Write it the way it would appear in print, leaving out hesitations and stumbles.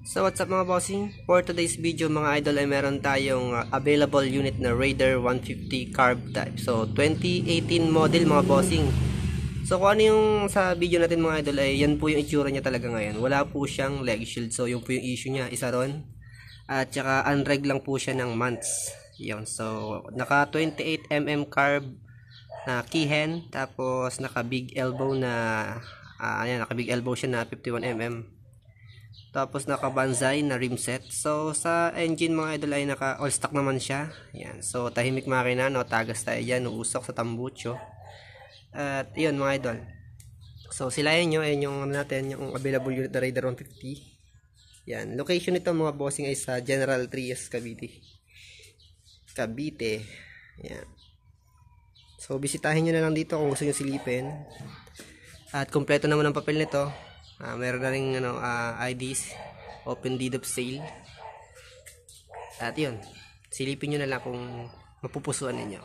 So what's up mga bossing? For today's video mga idol ay meron tayong available unit na Raider 150 carb type. So 2018 model mga bossing. So kung ano yung sa video natin mga idol ay yan po yung itsura niya talaga ngayon. Wala po siyang leg shield. So yun po yung issue niya, isa ron. At saka unreg lang po siya ng months. Yun. So naka 28mm carb na keyhen. Tapos naka big elbow na ayan, naka big elbow siya na 51mm. Tapos naka banzai na rim set. So sa engine mga idol ay naka all stock naman siya. Yan. So tahimik makina, no, tagas tayo diyan, uusok sa tambucho. At 'yun mga idol. So silayan nyo, ayun yung natin, yung available unit na Raider 150. Yan. Location nito mga bossing ay sa General Trias, Cavite. Cavite. Yan. So bisitahin nyo na lang dito kung gusto nyo silipin. At kompleto naman ang papel nito. Meron na rin IDs, open deed of sale. At yun, silipin nyo na lang kung mapupusuan ninyo.